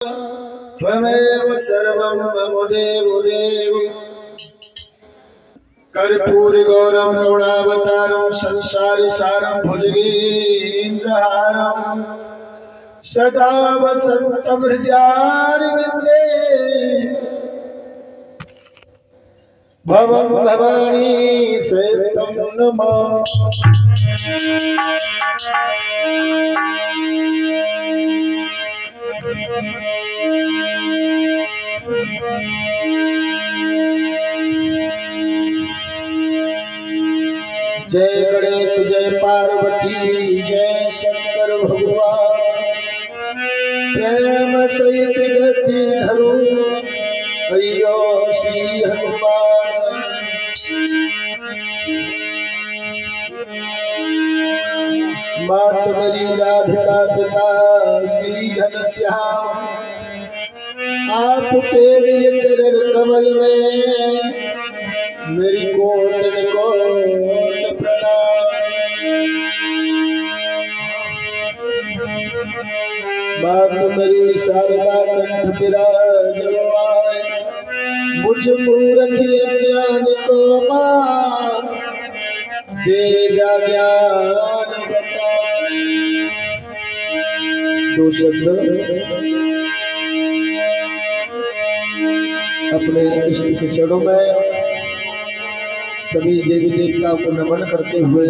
त्वमेव सर्वं मम देवदेव कर्पूरगौरं करुणावतारं संसारसारं भुजगेन्द्रहारं सदा वसन्तं हृदयारविन्दे भवं भवानी श्वेतं नमः। जय गणेश जय पार्वती जय शंकर भगवान प्रेम सहित गति धरो अयो श्री हनुमान। मात मेरी राधिका पिता श्री घनश्याम आपके लिए चरण कमल में मेरी कोट प्रणाम। बाप मेरी शारदा कंठ विराजमान मुझ मूर्खिए ज्ञान को मान दे जा ज्ञान बताए। दो शब्द अपने इष्ट के चरणों में सभी देवी देवता को नमन करते हुए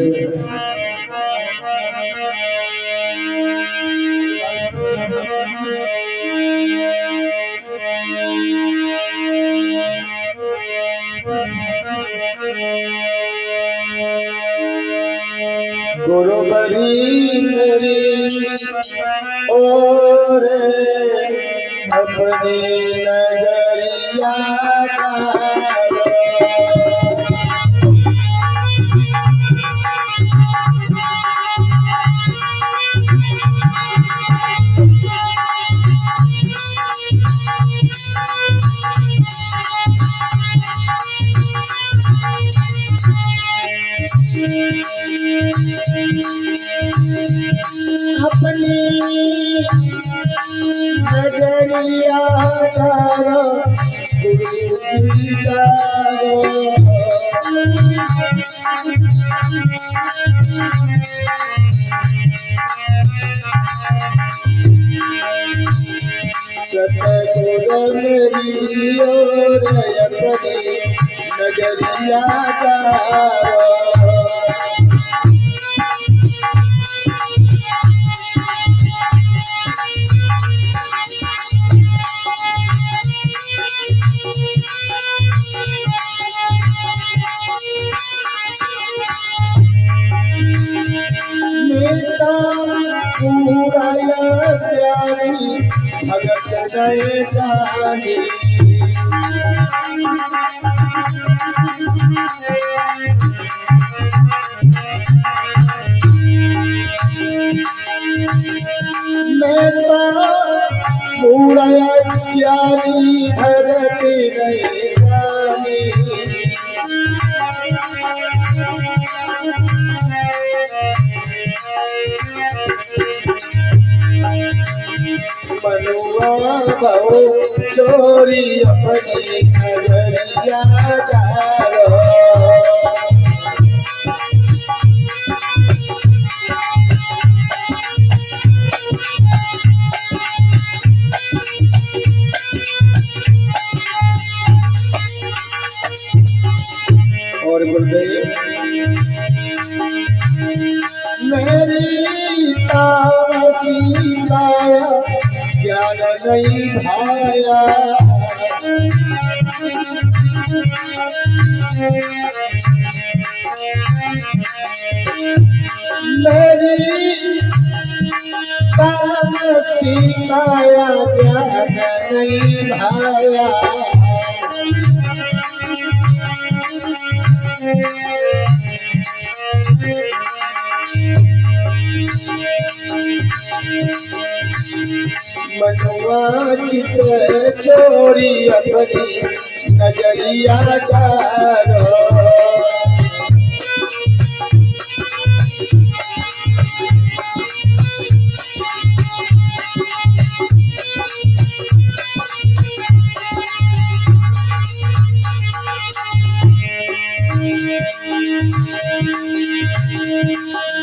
गुरुबरी मेरी और अपनी नजरिया अपनी नजरिया तारो सतगुरु मेरी ओर अपनी नजरिया तारो भगत गए जानी मेरा पूरा ज्ञानी भगत गए जानी मनुआ बहु चोरी अपनी नजरिया तारो और गुरुदेव मेरी तामसी माया ज्ञान नहीं भाया मेरी तामसी माया ज्ञान नहीं भाया मनुआ चित्र चोरी अपनी नजरिया तारो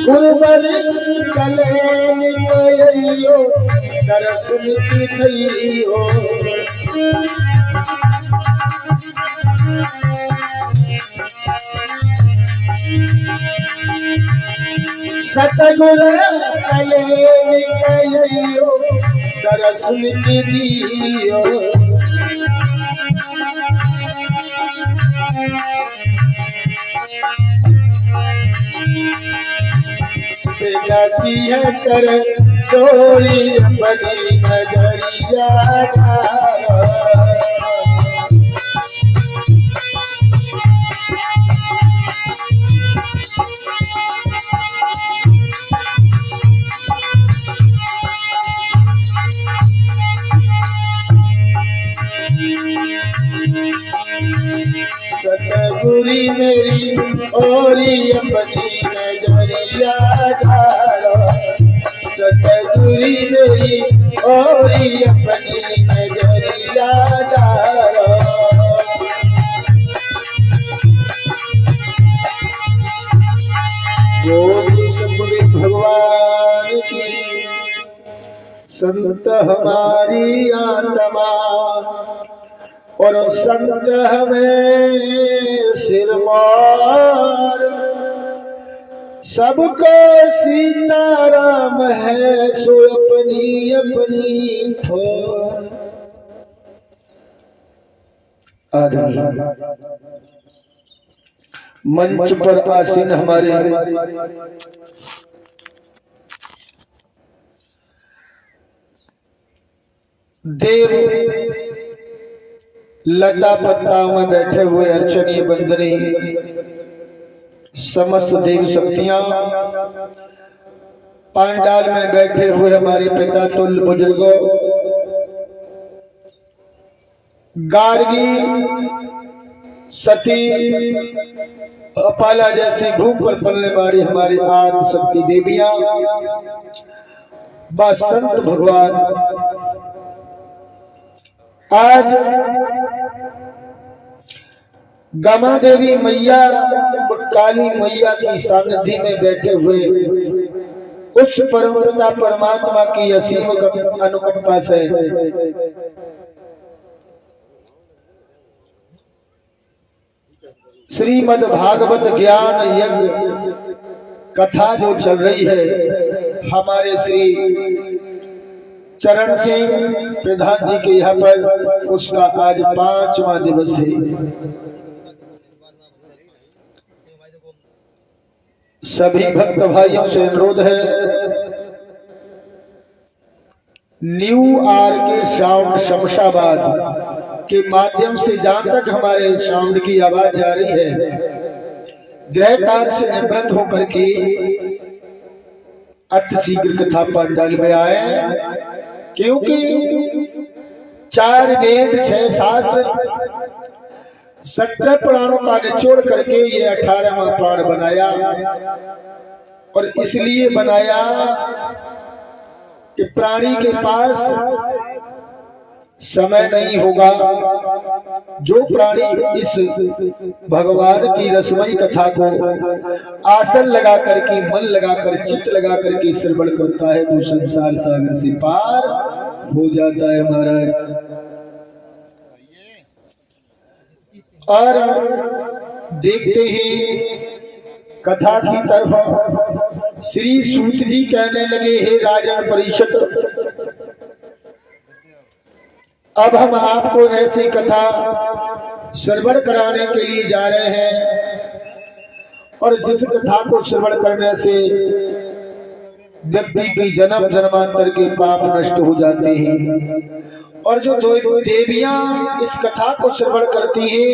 उर्वर चले निकलियो दर्शन की थइयो सतगुरु चले निकलियो दर्शन की दियो बेटी है कर चोरी बनी नजरिया सतगुरी मेरी ओरी अपनी नजरिया डालो सतगुरी मेरी ओरी अपनी नजरिया डालो गोविंद भगवान की संत हमारी आत्मा और संत हमें सिरमार सबको सीताराम है सो अपनी अपनी ठोर आदमी मंच पर आसीन हमारे देव लता पत्ताओं में बैठे हुए अर्चनीय बंदरे समस्त देव शक्तियां पांडाल में बैठे हुए हमारे पिता तुल्य बुजुर्गों गार्गी सती अपाला जैसी भूख पर पलने वाली हमारी आदि शक्ति देवियां व संत भगवान आज गमा देवी मैया काली मैया की सानिध्य में बैठे हुए उस परमपिता परमात्मा की असीम अनुकंपा से श्रीमद् भागवत ज्ञान यज्ञ कथा जो चल रही है हमारे श्री चरण सिंह प्रधान जी के यहाँ पर उसका आज 5वां दिवस है। सभी भक्त भाइयों से अनुरोध है न्यू आरके साउंड शमशाबाद के माध्यम से जहां तक हमारे साउंड की आवाज जा रही है गृहकार से निवृत्त होकर के अति शीघ्र कथा पंडाल में आए क्योंकि 4 वेद 6 शास्त्र 17 पुराणों का निचोड़ करके ये 18वां पुराण बनाया और इसलिए बनाया कि प्राणी के पास समय नहीं होगा जो प्राणी इस भगवान की रसमयी कथा को आसन लगा करके मन लगा कर चित्त लगा करके श्रवण करता है वो संसार सागर से पार हो जाता है महाराज। और देखते हैं कथा की तरफ श्री सूत जी कहने लगे हे राजन परिषद अब हम आपको ऐसी कथा श्रवण कराने के लिए जा रहे हैं और जिस कथा को श्रवण करने से व्यक्ति की जन्म जन्मांतर के पाप नष्ट हो जाते हैं और जो दो देवियां इस कथा को श्रवण करती हैं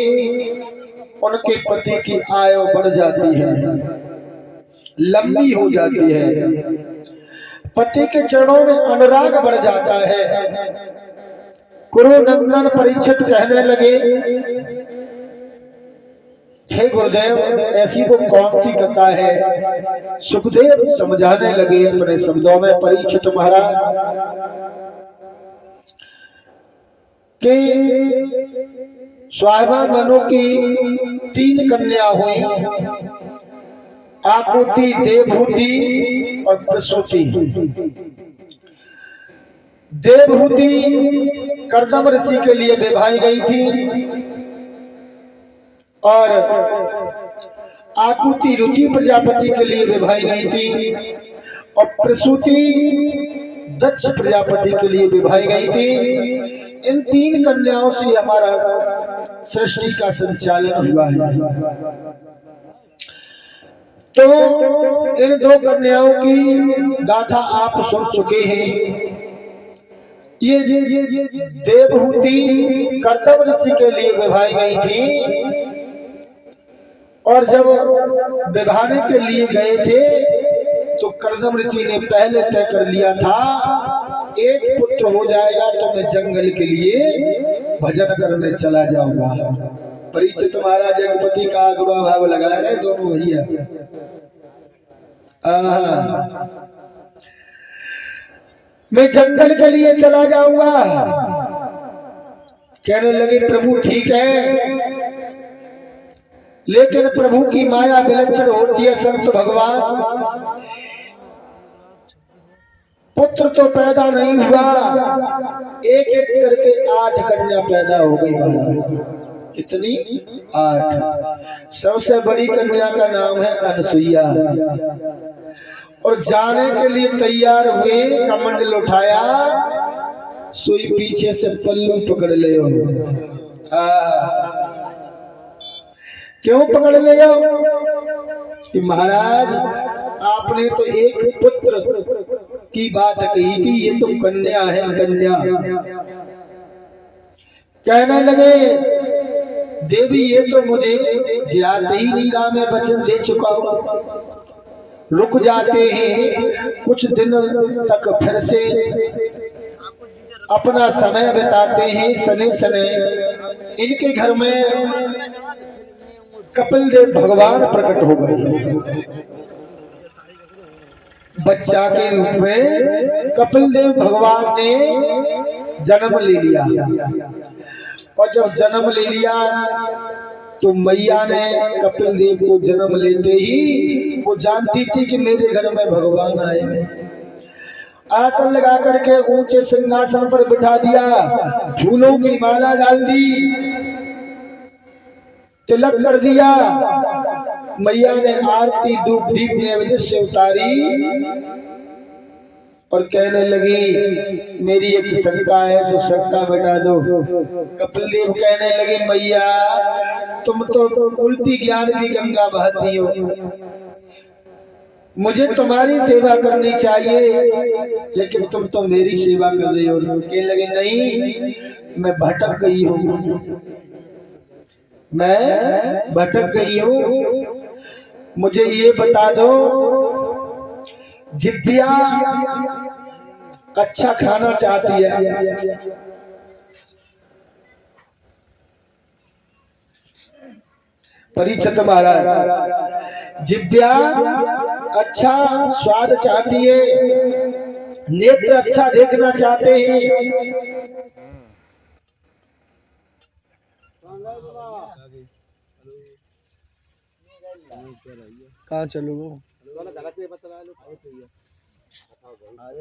उनके पति की आयु बढ़ जाती है लंबी हो जाती है पति के चरणों में अनुराग बढ़ जाता है। कुरुनंदन परीक्षित कहने लगे हे गुरुदेव ऐसी वो कौन सी कथा है। सुखदेव समझाने लगे अपने शब्दों में परीक्षित महाराज कि स्वाहा मनु की 3 कन्या हुई आकुति, देवहूति और प्रसूति। देवहूति कर्दम ऋषि के लिए विभाई गई थी और आकुति रुचि प्रजापति के लिए विभाई गई थी और प्रसूति दक्ष प्रजापति के लिए विभाई गई थी। इन 3 कन्याओं से हमारा सृष्टि का संचालन हुआ है। तो इन 2 कन्याओं की गाथा आप सुन चुके हैं। ये देवहूति कर्दम ऋषि के लिए विभाई गई थी और जब विभाने के लिए गए थे तो कर्दम ऋषि ने पहले तय कर लिया था, एक पुत्र हो जाएगा तो मैं जंगल के लिए भजन करने चला जाऊंगा। परीक्षित महाराज जगपति का गुड़ा भाव लगा रहे दोनों भैया। मैं जंगल के लिए चला जाऊंगा। कहने लगे प्रभु ठीक है, लेकिन प्रभु की माया विलक्षण होती है। संत भगवान पुत्र तो पैदा नहीं हुआ, एक एक करके 8 कन्या पैदा हो गई। कितनी? 8। सबसे बड़ी कन्या का नाम है अनसुईया। और जाने के लिए तैयार हुए, कमंडल उठाया, सुई पीछे से पल्लू पकड़ ले। क्यों पकड़ ले जाओ? कि महाराज आपने तो एक पुत्र की बात कही थी, ये तो कन्या है, कन्या। कहने लगे देवी ये तो मुझे ज्ञात ही नहीं रहा, मैं वचन दे चुका हूं। रुक जाते हैं कुछ दिन तक, फिर से अपना समय बिताते हैं। सने सने इनके घर में कपिल देव भगवान प्रकट हो गए। बच्चा के रूप में कपिल देव भगवान ने जन्म ले लिया। और जब जन्म ले लिया तो मैया ने कपिल देव को जन्म लेते ही वो जानती थी कि मेरे घर में भगवान आएंगे। आसन लगा करके ऊंचे सिंहासन पर बिठा दिया, फूलों की माला डाल दी, तिलक कर दिया। मैया ने आरती धूप दीप नैवेद्य से उतारी और कहने लगी मेरी एक शंका है, सो शंका मिटा दो। कपिल देव कहने लगे मैया तुम तो उल्टी ज्ञान की गंगा बहाती हो, मुझे तुम्हारी सेवा करनी चाहिए लेकिन तुम तो मेरी सेवा कर रही हो। कहने लगे नहीं, मैं भटक गई हूँ, मैं भटक गई हूँ। मुझे ये बता दो, जिब्बिया अच्छा खाना चाहती है, परीक्षित महाराज जिब्बिया अच्छा स्वाद चाहती है, नेत्र अच्छा देखना चाहते हैं। कहाँ चलो?